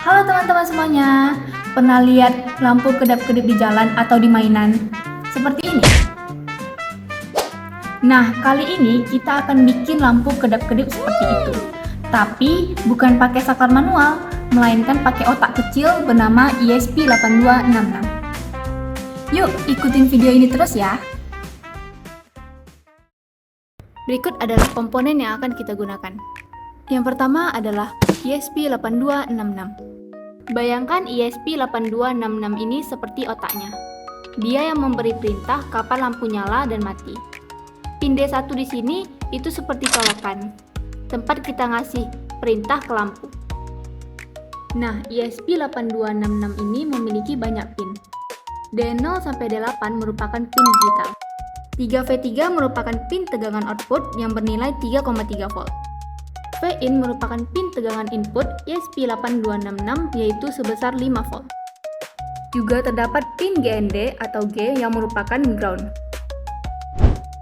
Halo teman-teman semuanya, pernah lihat lampu kedap-kedip di jalan atau di mainan? Seperti ini. Nah, kali ini kita akan bikin lampu kedap-kedip seperti itu. Tapi bukan pakai saklar manual, melainkan pakai otak kecil bernama ESP8266. Yuk, ikutin video ini terus ya. Berikut adalah komponen yang akan kita gunakan. Yang pertama adalah ESP8266. Bayangkan ESP8266 ini seperti otaknya. Dia yang memberi perintah kapan lampu nyala dan mati. Pin D1 di sini itu seperti colokan, tempat kita ngasih perintah ke lampu. Nah, ESP8266 ini memiliki banyak pin. D0 sampai D8 merupakan pin digital. 3V3 merupakan pin tegangan output yang bernilai 3,3 volt. V-in merupakan pin tegangan input ESP8266 yaitu sebesar 5 volt. Juga terdapat pin GND atau G yang merupakan ground.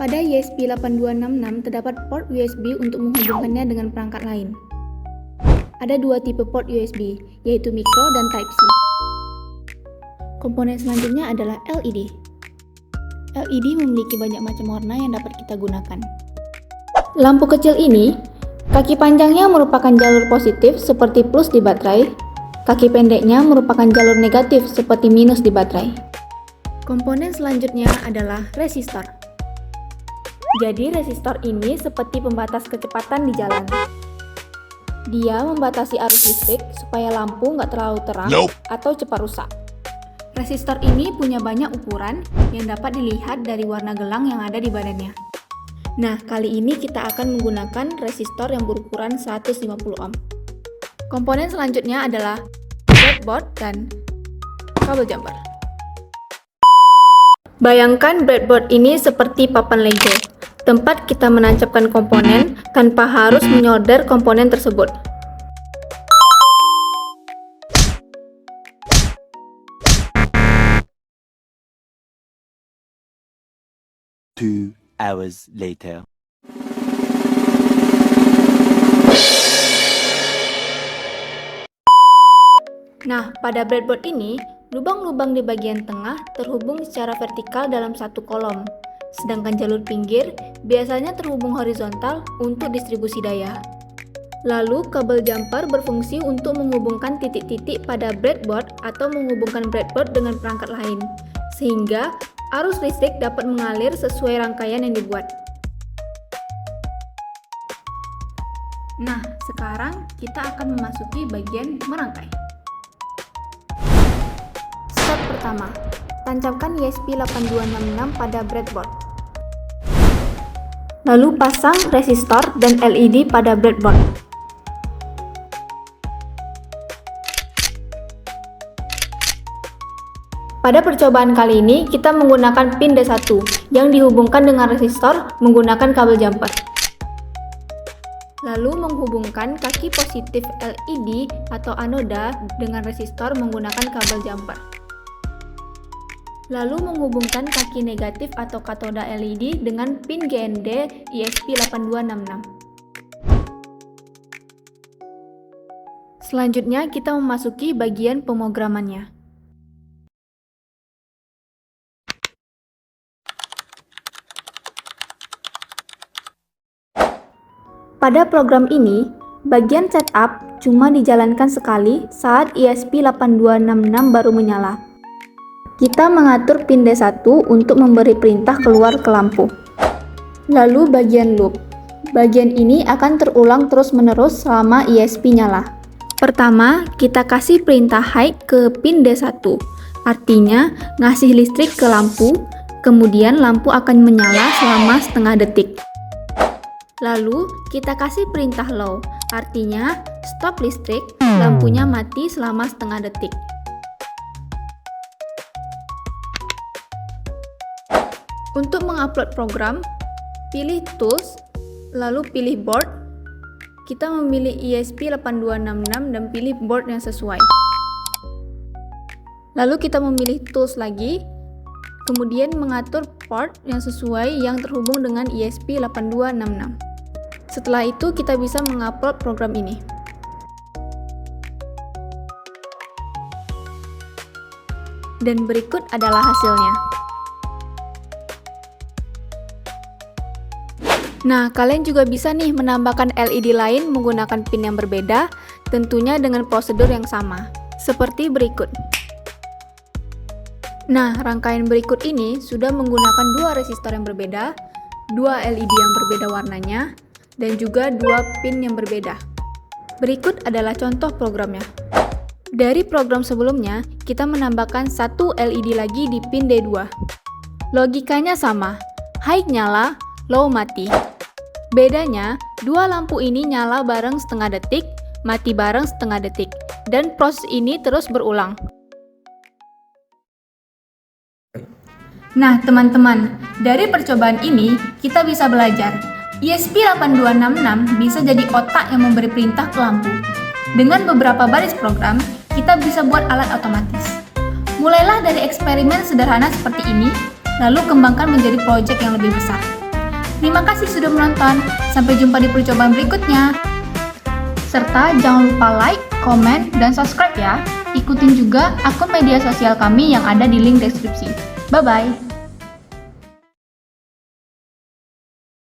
Pada ESP8266 terdapat port USB untuk menghubungkannya dengan perangkat lain. Ada dua tipe port USB, yaitu micro dan Type-C. Komponen selanjutnya adalah LED. LED memiliki banyak macam warna yang dapat kita gunakan. Lampu kecil ini, kaki panjangnya merupakan jalur positif seperti plus di baterai, kaki pendeknya merupakan jalur negatif seperti minus di baterai. Komponen selanjutnya adalah resistor. Jadi resistor ini seperti pembatas kecepatan di jalan. Dia membatasi arus listrik supaya lampu nggak terlalu terang atau cepat rusak. Resistor ini punya banyak ukuran yang dapat dilihat dari warna gelang yang ada di badannya. Nah, kali ini kita akan menggunakan resistor yang berukuran 150 ohm. Komponen selanjutnya adalah breadboard dan kabel jumper. Bayangkan breadboard ini seperti papan Lego, tempat kita menancapkan komponen tanpa harus menyolder komponen tersebut. Two hours later. Nah, pada breadboard ini, lubang-lubang di bagian tengah terhubung secara vertikal dalam satu kolom, sedangkan jalur pinggir biasanya terhubung horizontal untuk distribusi daya. Lalu, kabel jumper berfungsi untuk menghubungkan titik-titik pada breadboard atau menghubungkan breadboard dengan perangkat lain, sehingga arus listrik dapat mengalir sesuai rangkaian yang dibuat. Nah, sekarang kita akan memasuki bagian merangkai. Step pertama, tancapkan ESP8266 pada breadboard. Lalu pasang resistor dan LED pada breadboard. Pada percobaan kali ini, kita menggunakan pin D1 yang dihubungkan dengan resistor menggunakan kabel jumper. Lalu menghubungkan kaki positif LED atau anoda dengan resistor menggunakan kabel jumper. Lalu menghubungkan kaki negatif atau katoda LED dengan pin GND ESP8266. Selanjutnya kita memasuki bagian pemrogramannya. Pada program ini, bagian setup cuma dijalankan sekali saat ESP8266 baru menyala. Kita mengatur pin D1 untuk memberi perintah keluar ke lampu. Lalu bagian loop. Bagian ini akan terulang terus-menerus selama ESP nyala. Pertama, kita kasih perintah high ke pin D1, artinya ngasih listrik ke lampu, kemudian lampu akan menyala selama setengah detik. Lalu, kita kasih perintah low, artinya stop listrik, lampunya mati selama setengah detik. Untuk mengupload program, pilih Tools, lalu pilih Board. Kita memilih ESP8266 dan pilih board yang sesuai. Lalu kita memilih Tools lagi, kemudian mengatur port yang sesuai yang terhubung dengan ESP8266. Setelah itu kita bisa mengupload program ini. Dan berikut adalah hasilnya. Nah, kalian juga bisa nih menambahkan LED lain menggunakan pin yang berbeda, tentunya dengan prosedur yang sama, seperti berikut. Nah, rangkaian berikut ini sudah menggunakan dua resistor yang berbeda, dua LED yang berbeda warnanya, dan juga dua pin yang berbeda. Berikut adalah contoh programnya. Dari program sebelumnya, kita menambahkan satu LED lagi di pin D2. Logikanya sama, high nyala, low mati. Bedanya, dua lampu ini nyala bareng setengah detik, mati bareng setengah detik, dan proses ini terus berulang. Nah, teman-teman, dari percobaan ini kita bisa belajar. ESP8266 bisa jadi otak yang memberi perintah ke lampu. Dengan beberapa baris program, kita bisa buat alat otomatis. Mulailah dari eksperimen sederhana seperti ini, lalu kembangkan menjadi proyek yang lebih besar. Terima kasih sudah menonton, sampai jumpa di percobaan berikutnya. Serta jangan lupa like, komen, dan subscribe ya. Ikutin juga akun media sosial kami yang ada di link deskripsi. Bye-bye!